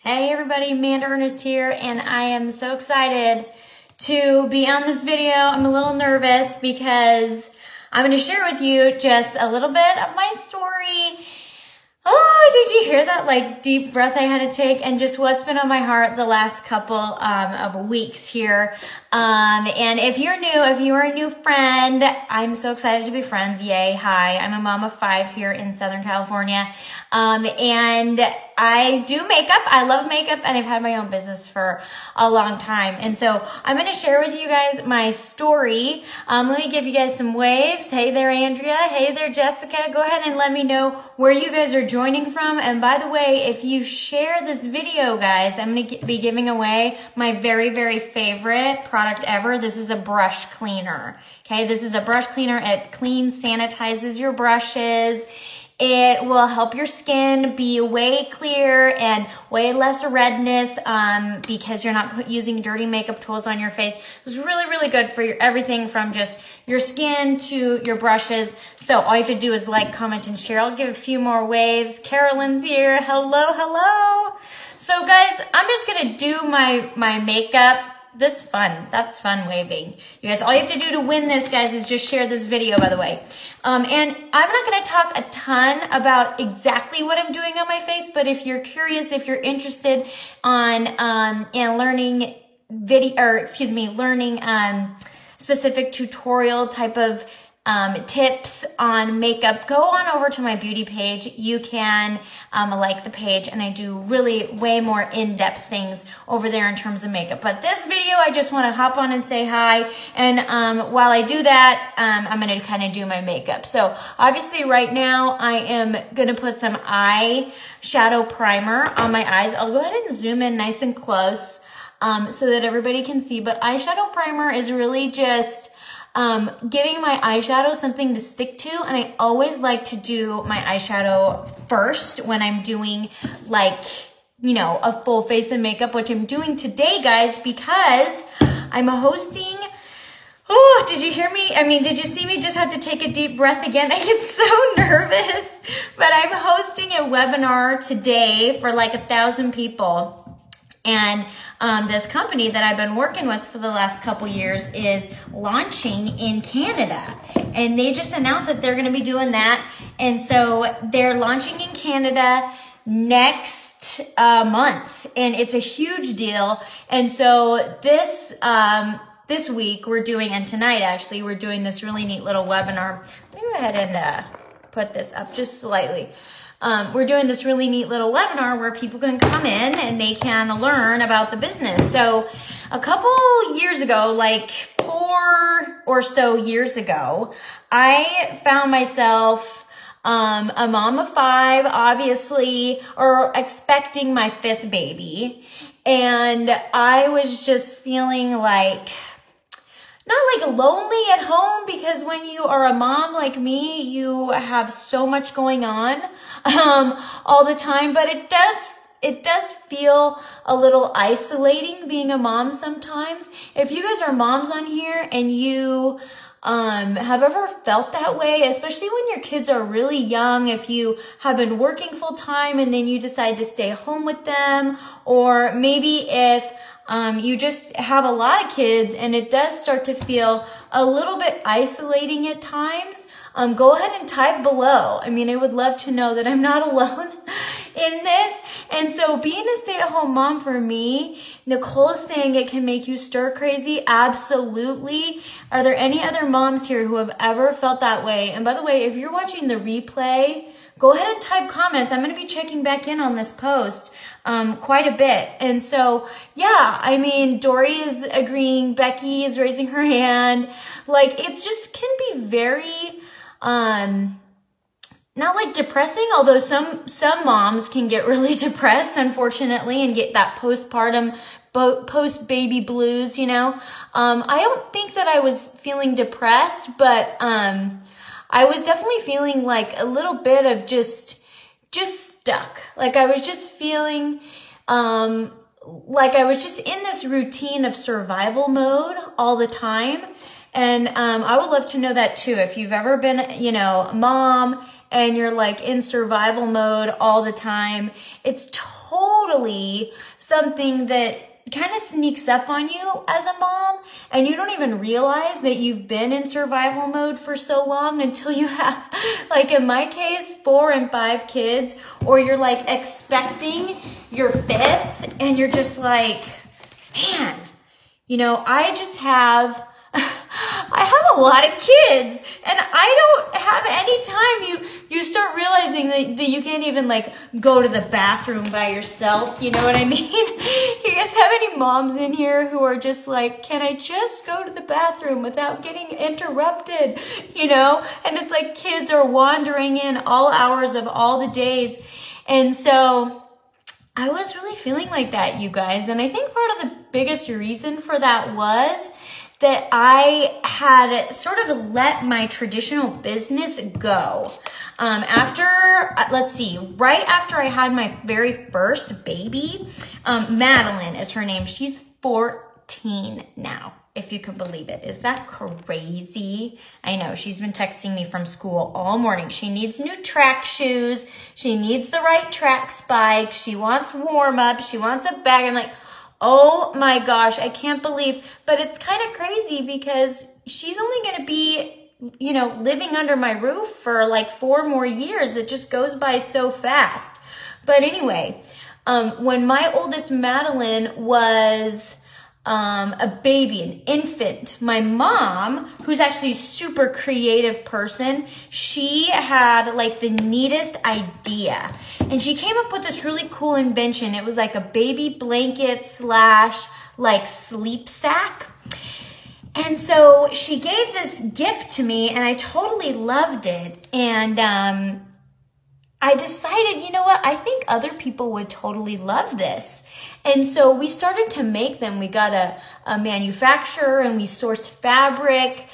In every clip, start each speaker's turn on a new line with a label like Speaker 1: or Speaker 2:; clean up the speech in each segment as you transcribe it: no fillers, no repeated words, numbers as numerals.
Speaker 1: Hey everybody, Amanda Earnest here, and I am so excited to be on this video. I'm a little nervous because I'm going to share with you just a little bit of my story. Oh, did you hear that like deep breath I had to take, and just what's been on my heart the last couple of weeks here. And if you're new, if you are a new friend, I'm so excited to be friends. Yay. Hi, I'm a mom of 5 here in Southern California. And I do makeup. I love makeup, and I've had my own business for a long time. And so I'm going to share with you guys my story. Let me give you guys some waves. Hey there, Andrea. Hey there, Jessica. Go ahead and let me know where you guys are joining from. And by the way, if you share this video, guys, I'm going to be giving away my very, very favorite product ever. This is a brush cleaner. Okay, this is a brush cleaner. It cleans, sanitizes your brushes. It will help your skin be way clear and way less redness because you're not using dirty makeup tools on your face. It's really, really good for everything from just your skin to your brushes. So all you have to do is like, comment, and share. I'll give a few more waves. Carolyn's here. Hello, hello. So guys, I'm just going to do my makeup. That's fun waving. You guys, all you have to do to win this, guys, is just share this video, by the way. And I'm not going to talk a ton about exactly what I'm doing on my face, but if you're curious, if you're interested in learning specific tutorial type of tips on makeup, go on over to my beauty page. You can like the page, and I do really way more in-depth things over there in terms of makeup. But this video, I just want to hop on and say hi. And while I do that, I'm going to kind of do my makeup. So obviously right now I am going to put some eyeshadow primer on my eyes. I'll go ahead and zoom in nice and close so that everybody can see. But eyeshadow primer is really just giving my eyeshadow something to stick to, and I always like to do my eyeshadow first when I'm doing like, you know, a full face of makeup, which I'm doing today, guys, because I'm hosting. Oh, did you hear me? I mean, did you see me just had to take a deep breath again? I get so nervous, but I'm hosting a webinar today for like 1,000 people. And this company that I've been working with for the last couple years is launching in Canada. And they just announced that they're going to be doing that. And so they're launching in Canada next month. And it's a huge deal. And so this week we're doing, and tonight actually, we're doing this really neat little webinar. Let me go ahead and put this up just slightly. We're doing this really neat little webinar where people can come in and they can learn about the business. So a couple years ago, like 4 or so years ago, I found myself a mom of 5, obviously, or expecting my 5th baby. And I was just feeling like, not like lonely at home, because when you are a mom like me, you have so much going on all the time, but it does feel a little isolating being a mom sometimes. If you guys are moms on here and you have ever felt that way, especially when your kids are really young, if you have been working full time and then you decide to stay home with them, or maybe if you just have a lot of kids and it does start to feel a little bit isolating at times, go ahead and type below. I mean, I would love to know that I'm not alone in this. And so being a stay-at-home mom for me, Nicole's saying it can make you stir crazy. Absolutely. Are there any other moms here who have ever felt that way? And by the way, if you're watching the replay, go ahead and type comments. I'm going to be checking back in on this post quite a bit. And so, yeah, I mean, Dory is agreeing. Becky is raising her hand. Like, it's just can be very, not like depressing, although some moms can get really depressed, unfortunately, and get that postpartum, post-baby blues, you know. I don't think that I was feeling depressed, but I was definitely feeling like a little bit of just stuck. Like I was just feeling like I was just in this routine of survival mode all the time. And I would love to know that too. If you've ever been, you know, a mom and you're like in survival mode all the time, it's totally totally something that kind of sneaks up on you as a mom, and you don't even realize that you've been in survival mode for so long until you have, like in my case, 4 and 5 kids, or you're like expecting your 5th, and you're just like, man, you know, I just have a lot of kids, and I don't have any time. You start realizing that you can't even like go to the bathroom by yourself. You know what I mean? You guys have any moms in here who are just like, can I just go to the bathroom without getting interrupted? You know? And it's like kids are wandering in all hours of all the days. And so I was really feeling like that, you guys. And I think part of the biggest reason for that was that I had sort of let my traditional business go. Right after I had my very first baby, Madeline is her name. She's 14 now, if you can believe it. Is that crazy? I know, she's been texting me from school all morning. She needs new track shoes. She needs the right track spikes. She wants warm-up. She wants a bag. I'm like, oh my gosh, I can't believe, but it's kind of crazy because she's only going to be, you know, living under my roof for like 4 more years. It just goes by so fast. But anyway, when my oldest Madeline was a baby, an infant, my mom, who's actually a super creative person, she had like the neatest idea. And she came up with this really cool invention. It was like a baby blanket / like sleep sack. And so she gave this gift to me, and I totally loved it. And I decided, you know what, I think other people would totally love this. And so we started to make them. We got a manufacturer, and we sourced fabric.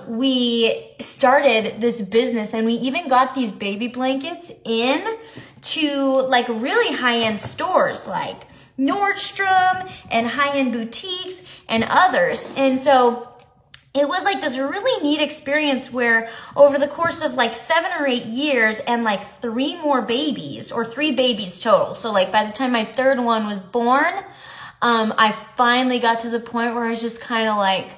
Speaker 1: We started this business, and we even got these baby blankets in to like really high-end stores like Nordstrom and high-end boutiques and others. And so it was like this really neat experience where over the course of like 7 or 8 years and like 3 more babies, or 3 babies total. So like by the time my 3rd one was born, I finally got to the point where I was just kind of like,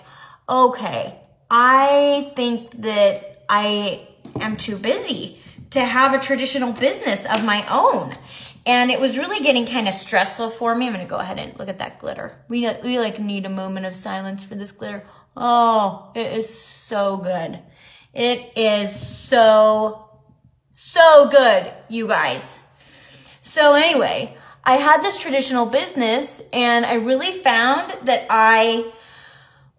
Speaker 1: okay, I think that I am too busy to have a traditional business of my own. And it was really getting kind of stressful for me. I'm going to go ahead and look at that glitter. We like need a moment of silence for this glitter. Oh, it is so good. It is so good, you guys. So anyway, I had this traditional business, and I really found that I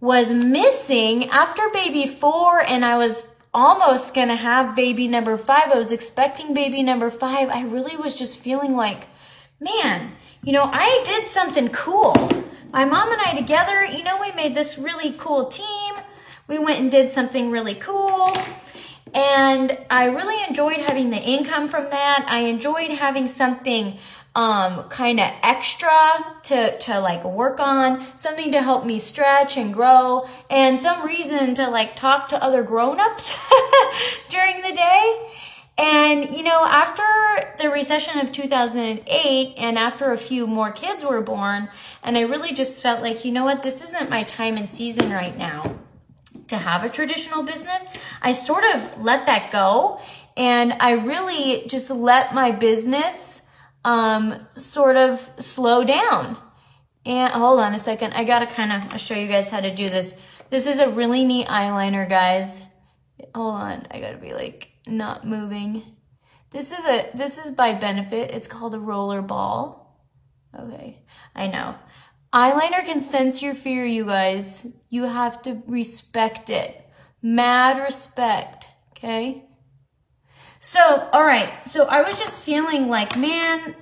Speaker 1: was missing after baby 4, and I was almost gonna have baby number 5. I was expecting baby number 5. I really was just feeling like, man, you know, I did something cool. My mom and I together, you know, we made this really cool team. We went and did something really cool. And I really enjoyed having the income from that. I enjoyed having something kind of extra to like work on, something to help me stretch and grow, and some reason to like talk to other grown-ups during the day. And, you know, after the recession of 2008 and after a few more kids were born, and I really just felt like, you know what, this isn't my time and season right now to have a traditional business, I sort of let that go. And I really just let my business sort of slow down. And hold on a second. I gotta I'll show you guys how to do this. This is a really neat eyeliner, guys. Hold on. I gotta be like not moving. This is by Benefit. It's called a roller ball. Okay. I know. Eyeliner can sense your fear, you guys. You have to respect it. Mad respect. Okay? So, all right. So I was just feeling like, man,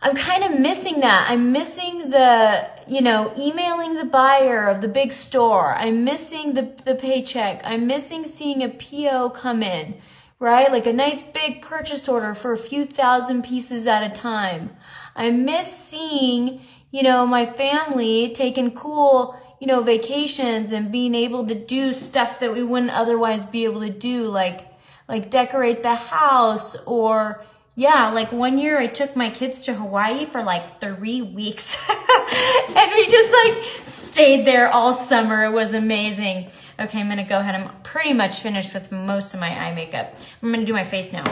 Speaker 1: I'm kind of missing that. I'm missing the, you know, emailing the buyer of the big store. I'm missing the paycheck. I'm missing seeing a PO come in, right? Like a nice big purchase order for a few thousand pieces at a time. I miss seeing, you know, my family taking cool, you know, vacations and being able to do stuff that we wouldn't otherwise be able to do, like decorate the house, or, Yeah, like one year I took my kids to Hawaii for like 3 weeks and we just like stayed there all summer. It was amazing. Okay, I'm gonna go ahead. I'm pretty much finished with most of my eye makeup. I'm gonna do my face now.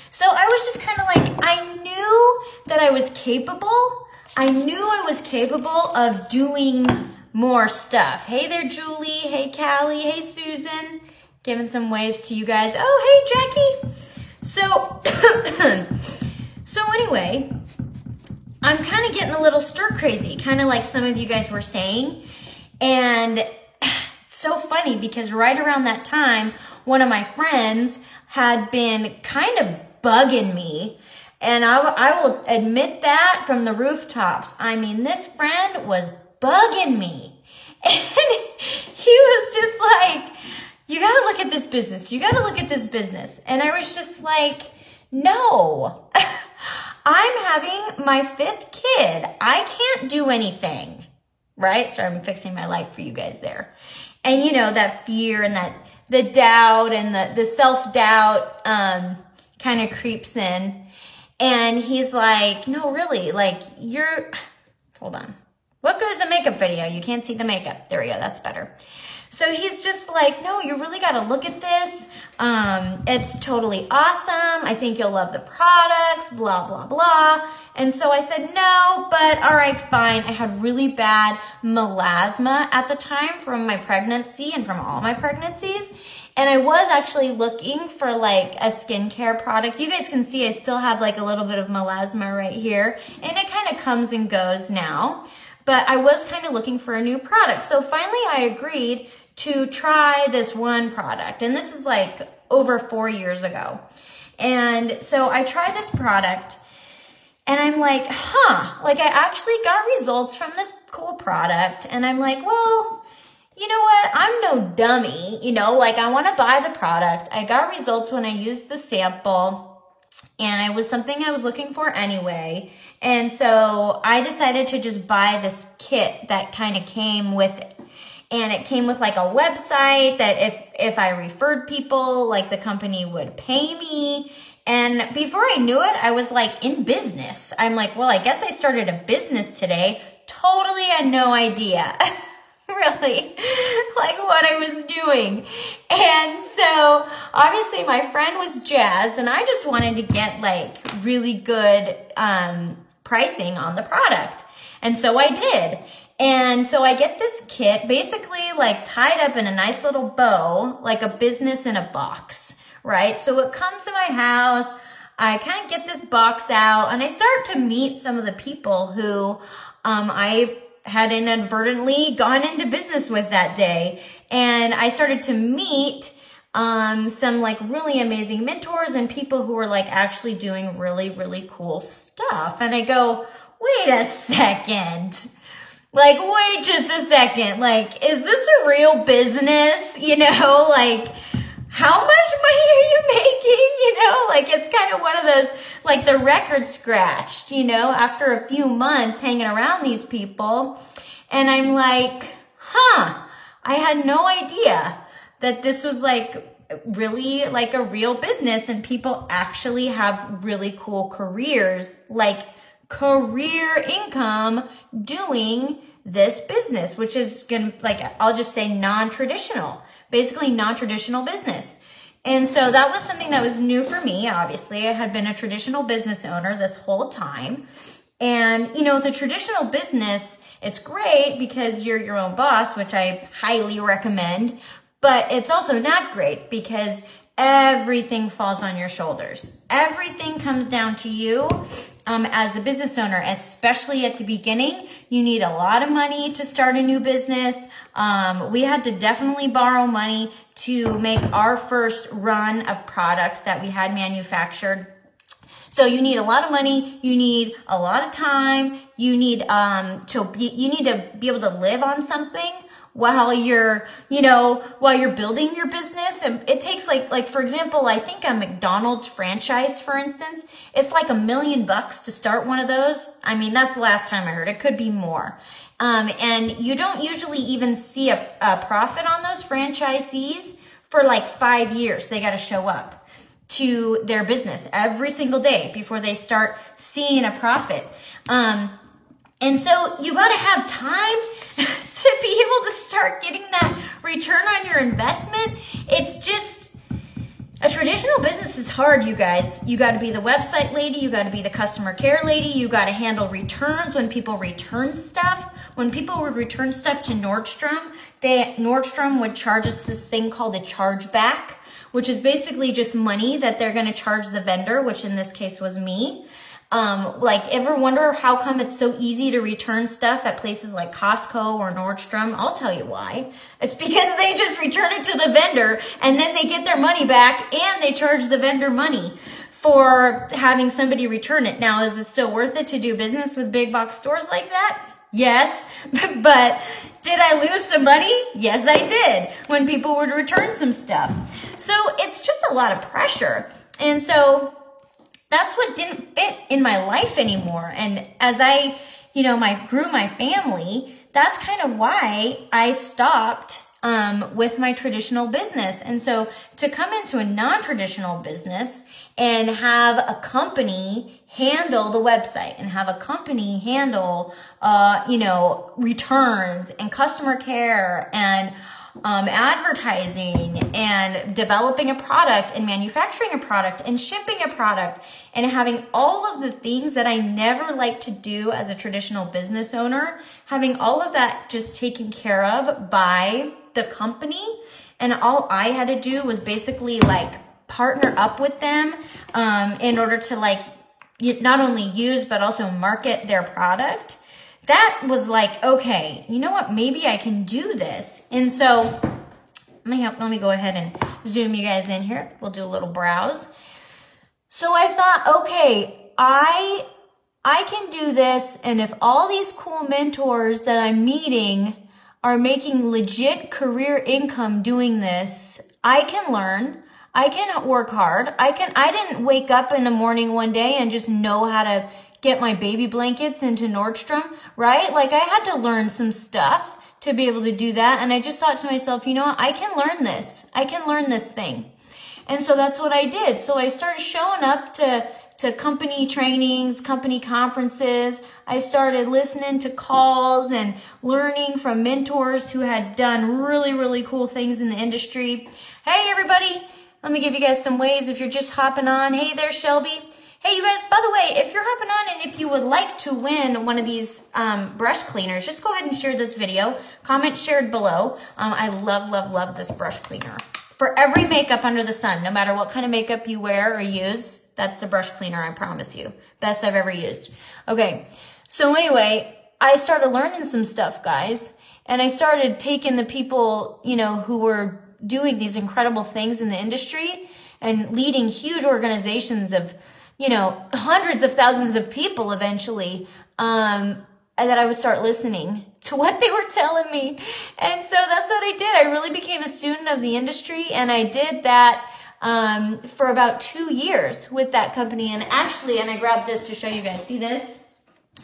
Speaker 1: So I was just kind of like, I knew that I was capable. I knew I was capable of doing more stuff. Hey there, Julie. Hey, Callie. Hey, Susan. Giving some waves to you guys. Oh, hey, Jackie. So, so anyway, I'm kind of getting a little stir crazy, kind of like some of you guys were saying. And it's so funny because right around that time, one of my friends had been kind of bugging me. And I will admit that from the rooftops. I mean, this friend was bugging me. And he was just like, you got to look at this business. You got to look at this business. And I was just like, no, I'm having my 5th kid. I can't do anything, right? So I'm fixing my light for you guys there. And you know, that fear and that the doubt and the self-doubt kind of creeps in. And he's like, no, really, like hold on. What goes the makeup video? You can't see the makeup. There we go. That's better. So he's just like, no, you really got to look at this. It's totally awesome. I think you'll love the products, blah, blah, blah. And so I said, no, but all right, fine. I had really bad melasma at the time from my pregnancy and from all my pregnancies. And I was actually looking for like a skincare product. You guys can see I still have like a little bit of melasma right here. And it kind of comes and goes now. But I was kind of looking for a new product. So finally I agreed to try this one product. And this is like over 4 years ago. And so I tried this product and I'm like, like I actually got results from this cool product. And I'm like, well, you know what? I'm no dummy, you know, like I want to buy the product. I got results when I used the sample and it was something I was looking for anyway. And so I decided to just buy this kit that kind of came with it. And it came with like a website that if I referred people, like the company would pay me. And before I knew it, I was like in business. I'm like, well, I guess I started a business today. Totally had no idea. Really, like what I was doing. And so obviously my friend was jazzed and I just wanted to get like really good pricing on the product. And so I did. And so I get this kit basically like tied up in a nice little bow, like a business in a box, right? So it comes to my house. I kind of get this box out and I start to meet some of the people who I had inadvertently gone into business with that day. And I started to meet some like really amazing mentors and people who were like actually doing really, really cool stuff. And I go, wait a second. Like, wait just a second. Like, is this a real business? You know, like, how much money are you making? You know, like, it's kind of one of those, like, the record scratched, you know, after a few months hanging around these people. And I'm like, I had no idea that this was, like, really, like, a real business and people actually have really cool careers, like, career income doing this business, which is gonna, like, I'll just say non-traditional, basically non-traditional business. And so that was something that was new for me. Obviously, I had been a traditional business owner this whole time. And, you know, the traditional business, it's great because you're your own boss, which I highly recommend, but it's also not great because everything falls on your shoulders. Everything comes down to you. As a business owner, especially at the beginning, you need a lot of money to start a new business. We had to definitely borrow money to make our first run of product that we had manufactured. So you need a lot of money, you need a lot of time, you need to be able to live on something while you're, you know, while you're building your business. And it takes like for example, I think a McDonald's franchise, for instance, it's like $1 million to start one of those. I mean, that's the last time I heard. It could be more. And you don't usually even see a profit on those franchisees for like 5 years. They got to show up to their business every single day before they start seeing a profit. And so you got to have time to be able to start getting that return on your investment. It's just, a traditional business is hard, you guys. You got to be the website lady. You got to be the customer care lady. You got to handle returns when people return stuff. When people would return stuff to Nordstrom, Nordstrom would charge us this thing called a chargeback, which is basically just money that they're going to charge the vendor, which in this case was me. Like, ever wonder how come it's so easy to return stuff at places like Costco or Nordstrom? I'll tell you why. It's because they just return it to the vendor and then they get their money back and they charge the vendor money for having somebody return it. Now, is it still worth it to do business with big box stores like that? Yes, but did I lose some money? Yes, I did, when people would return some stuff. So it's just a lot of pressure. And so that's what didn't fit in my life anymore. And as I, grew my family, that's kind of why I stopped with my traditional business. And so to come into a non-traditional business and have a company handle the website and have a company handle, returns and customer care and advertising and developing a product and manufacturing a product and shipping a product and having all of the things that I never liked to do as a traditional business owner, having all of that just taken care of by the company. And all I had to do was basically like partner up with them in order to like not only use but also market their product. That was like, okay, you know what? Maybe I can do this. And so let me go ahead and zoom you guys in here. We'll do a little browse. So I thought, okay, I can do this. And if all these cool mentors that I'm meeting are making legit career income doing this, I can learn. I can work hard. I didn't wake up in the morning one day and just know how to get my baby blankets into Nordstrom, right? Like, I had to learn some stuff to be able to do that. And I just thought to myself, you know what? I can learn this. I can learn this thing. And so that's what I did. So I started showing up to company trainings, company conferences. I started listening to calls and learning from mentors who had done really, really cool things in the industry. Hey, everybody. Let me give you guys some waves if you're just hopping on. Hey there, Shelby. Hey, you guys, by the way, if you're hopping on and if you would like to win one of these brush cleaners, just go ahead and share this video. Comment shared below. I love, love, love this brush cleaner. For every makeup under the sun, no matter what kind of makeup you wear or use, that's the brush cleaner, I promise you. Best I've ever used. Okay, so anyway, I started learning some stuff, guys. And I started taking the people, who were doing these incredible things in the industry and leading huge organizations of hundreds of thousands of people eventually, and that I would start listening to what they were telling me. And so that's what I did. I really became a student of the industry, and I did that for about 2 years with that company. And actually, and I grabbed this to show you guys. See this?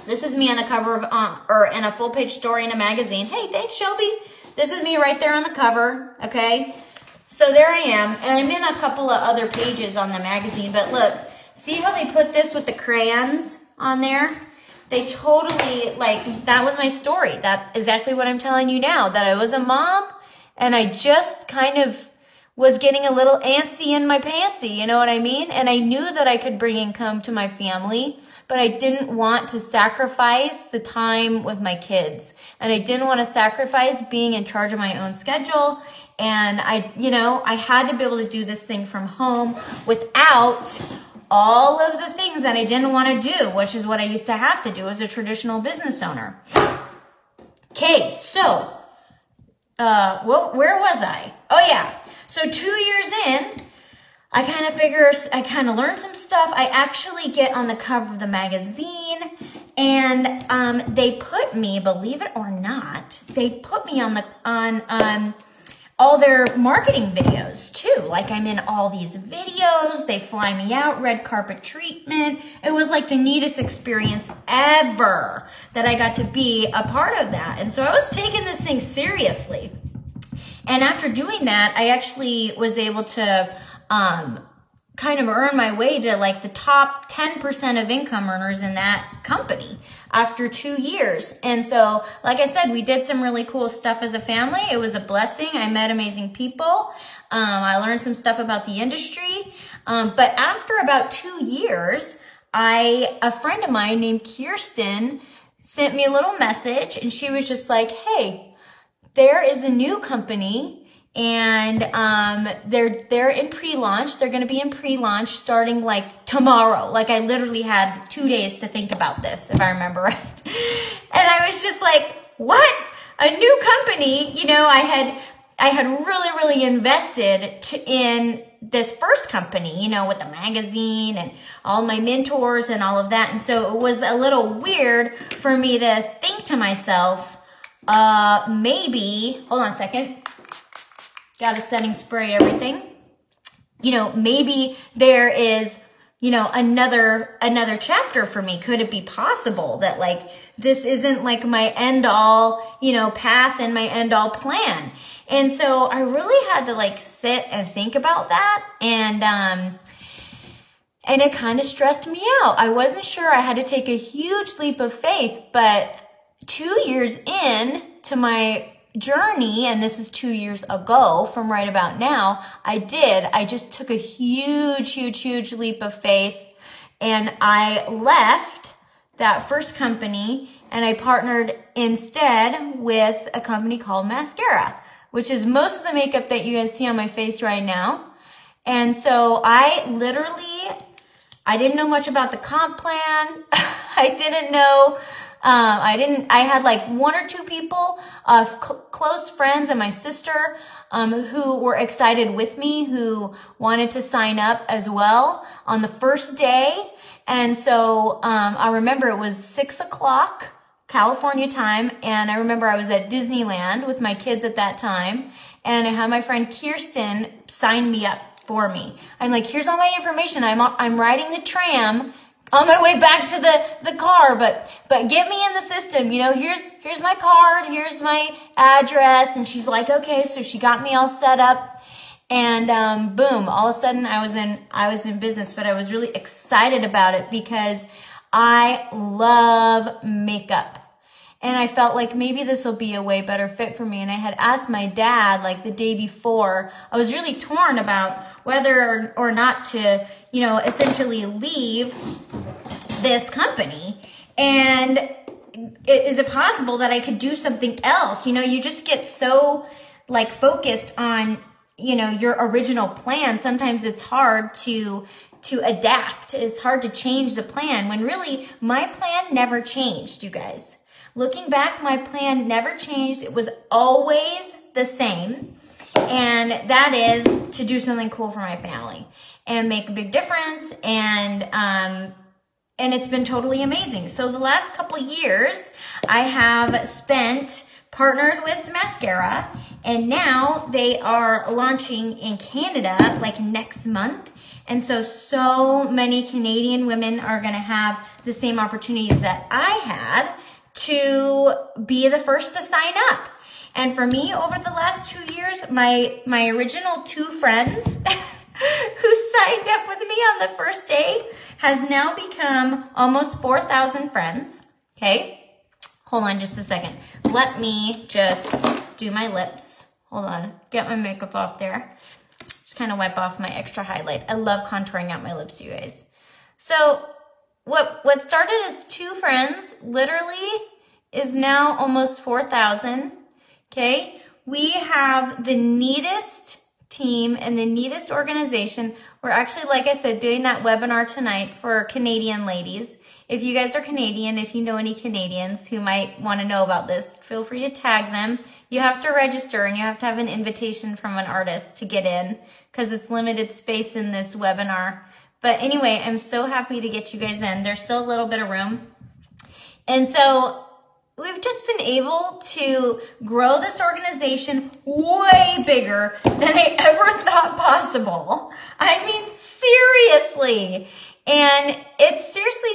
Speaker 1: This is me on the cover of, or in a full page story in a magazine. Hey, thanks, Shelby. This is me right there on the cover, okay? So there I am, and I'm in a couple of other pages on the magazine, but look, see how they put this with the crayons on there? They totally, that was my story. That's exactly what I'm telling you now, that I was a mom, and I just kind of was getting a little antsy in my pantsy, you know what I mean? And I knew that I could bring income to my family, but I didn't want to sacrifice the time with my kids. And I didn't want to sacrifice being in charge of my own schedule. And I had to be able to do this thing from home without all of the things that I didn't want to do, which is what I used to have to do as a traditional business owner. Okay, so, where was I? Oh yeah. So 2 years in, I kind of learned some stuff. I actually get on the cover of the magazine, and they put me, believe it or not, they put me on all their marketing videos too. Like, I'm in all these videos. They fly me out, red carpet treatment. It was like the neatest experience ever that I got to be a part of that. And so I was taking this thing seriously. And after doing that, I actually was able to kind of earn my way to like the top 10% of income earners in that company after 2 years. And so, like I said, we did some really cool stuff as a family. It was a blessing. I met amazing people. I learned some stuff about the industry. But after about 2 years, a friend of mine named Kirsten sent me a little message, and she was just like, hey, there is a new company, and they're in pre-launch. They're going to be in pre-launch starting like tomorrow. Like I literally had 2 days to think about this, if I remember right. And I was just like, what? A new company? You know, I had really invested in this first company, you know, with the magazine and all my mentors and all of that. And so it was a little weird for me to think to myself, maybe, hold on a second. Got to setting spray everything. You know, maybe there is, you know, another chapter for me. Could it be possible that like this isn't like my end all, you know, path and my end all plan? And so I really had to like sit and think about that, and it kind of stressed me out. I wasn't sure. I had to take a huge leap of faith, but 2 years in to my journey, and this is 2 years ago from right about now, I just took a huge leap of faith, and I left that first company and I partnered instead with a company called Mascara, which is most of the makeup that you guys see on my face right now. And so I didn't know much about the comp plan. I didn't know, I had like 1 or 2 people, close friends and my sister, who were excited with me, who wanted to sign up as well on the first day. And so, I remember it was 6 o'clock California time. And I remember I was at Disneyland with my kids at that time. And I had my friend Kirsten sign me up for me. I'm like, here's all my information. I'm riding the tram on my way back to the car, but get me in the system. You know, here's my card, here's my address. And she's like, okay. So she got me all set up, and boom, all of a sudden I was in business. But I was really excited about it because I love makeup. And I felt like maybe this will be a way better fit for me. And I had asked my dad like the day before. I was really torn about whether or not to, you know, essentially leave this company. And is it possible that I could do something else? You know, you just get so like focused on, you know, your original plan. Sometimes it's hard to adapt. It's hard to change the plan when really my plan never changed, you guys. Looking back, my plan never changed. It was always the same. And that is to do something cool for my family and make a big difference. And it's been totally amazing. So the last couple of years I have spent partnered with Mascara, and now they are launching in Canada like next month. And so many Canadian women are going to have the same opportunity that I had to be the first to sign up. And for me, over the last 2 years, my original 2 friends who signed up with me on the first day has now become almost 4,000 friends. Okay, hold on just a second. Let me just do my lips. Hold on, get my makeup off there. Just kind of wipe off my extra highlight. I love contouring out my lips, you guys. So what started as 2 friends literally is now almost 4,000. Okay, we have the neatest team and the neatest organization. We're actually, like I said, doing that webinar tonight for Canadian ladies. If you guys are Canadian, if you know any Canadians who might want to know about this, feel free to tag them. You have to register and you have to have an invitation from an artist to get in because it's limited space in this webinar. But anyway, I'm so happy to get you guys in. There's still a little bit of room. And so we've just been able to grow this organization way bigger than I ever thought possible. I mean, seriously. And it's seriously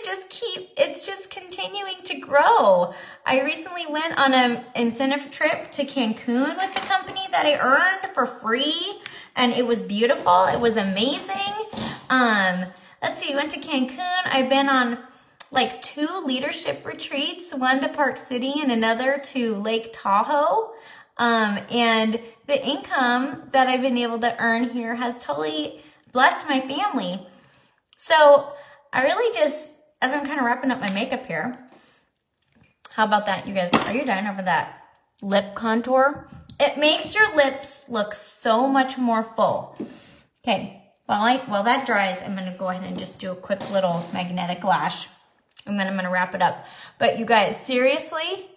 Speaker 1: it's just continuing to grow. I recently went on an incentive trip to Cancun with the company that I earned for free. And it was beautiful. It was amazing. Let's see, we went to Cancun. I've been on like 2 leadership retreats, one to Park City and another to Lake Tahoe. And the income that I've been able to earn here has totally blessed my family. So I really just, as I'm kind of wrapping up my makeup here, how about that, you guys? Are you done over that lip contour? It makes your lips look so much more full. Okay, while that dries, I'm gonna go ahead and just do a quick little magnetic lash, and then I'm gonna wrap it up. But you guys, seriously,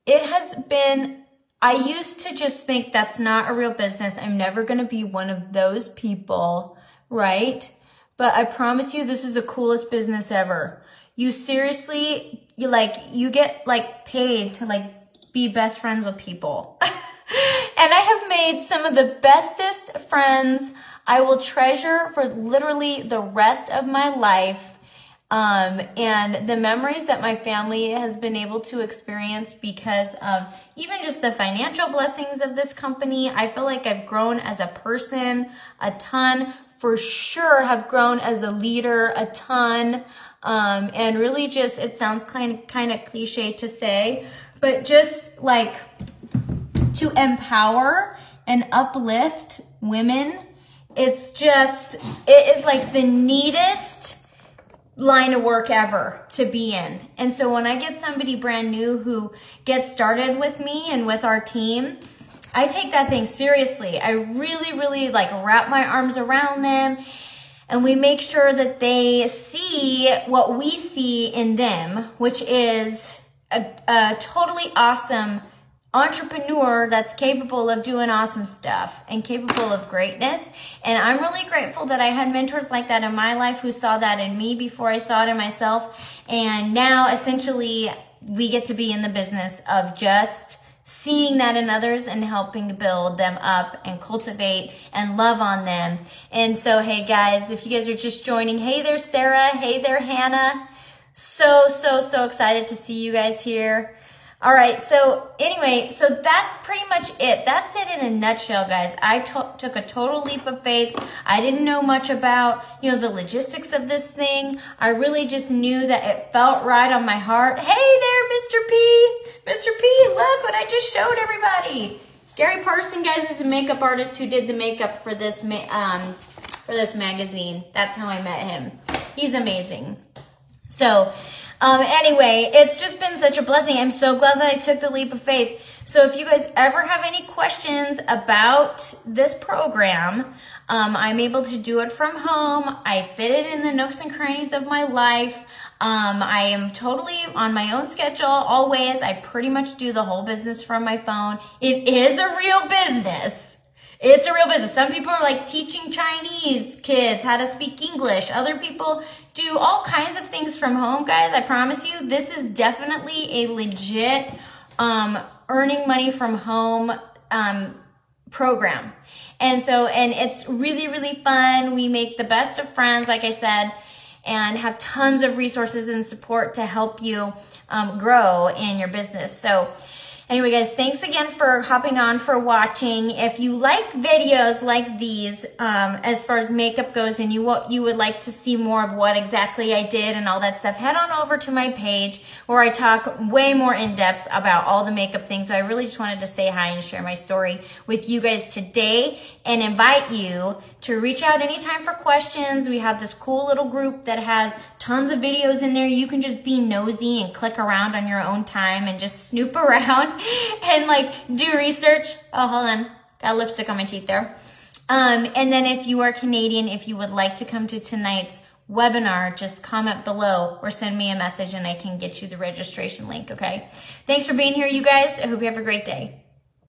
Speaker 1: it has been, I used to just think that's not a real business. I'm never gonna be one of those people, right? But I promise you, this is the coolest business ever. You seriously, you get like paid to like be best friends with people. And I have made some of the bestest friends I will treasure for literally the rest of my life. And the memories that my family has been able to experience because of even just the financial blessings of this company. I feel like I've grown as a person a ton, for sure have grown as a leader a ton. And really just, it sounds kind of cliche to say, but just like to empower and uplift women, it's just, it is like the neatest line of work ever to be in. And so when I get somebody brand new who gets started with me and with our team, I take that thing seriously. I really like wrap my arms around them, and we make sure that they see what we see in them, which is a totally awesome entrepreneur that's capable of doing awesome stuff and capable of greatness. And I'm really grateful that I had mentors like that in my life who saw that in me before I saw it in myself. And now essentially we get to be in the business of just seeing that in others and helping build them up and cultivate and love on them. And so, hey guys, if you guys are just joining, hey there, Sarah. Hey there, Hannah. So excited to see you guys here. All right, so anyway, so that's pretty much it. That's it in a nutshell, guys. I took a total leap of faith. I didn't know much about, the logistics of this thing. I really just knew that it felt right on my heart. Hey there, Mr. P. Mr. P, look what I just showed everybody. Gary Parson, guys, is a makeup artist who did the makeup for this magazine. That's how I met him. He's amazing. So, anyway, it's just been such a blessing. I'm so glad that I took the leap of faith. So if you guys ever have any questions about this program, I'm able to do it from home. I fit it in the nooks and crannies of my life. I am totally on my own schedule always. I pretty much do the whole business from my phone. It is a real business. It's a real business. Some people are like teaching Chinese kids how to speak English. Other people do all kinds of things from home, guys. I promise you, this is definitely a legit earning money from home program. And it's really fun. We make the best of friends, like I said, and have tons of resources and support to help you grow in your business. So anyway, guys, thanks again for hopping on, for watching. If you like videos like these, as far as makeup goes, and you would like to see more of what exactly I did and all that stuff, head on over to my page where I talk way more in depth about all the makeup things. But I really just wanted to say hi and share my story with you guys today and invite you to reach out anytime for questions. We have this cool little group that has tons of videos in there. You can just be nosy and click around on your own time and just snoop around and like do research. Oh, hold on. Got lipstick on my teeth there. And then if you are Canadian, if you would like to come to tonight's webinar, just comment below or send me a message and I can get you the registration link, okay? Thanks for being here, you guys. I hope you have a great day.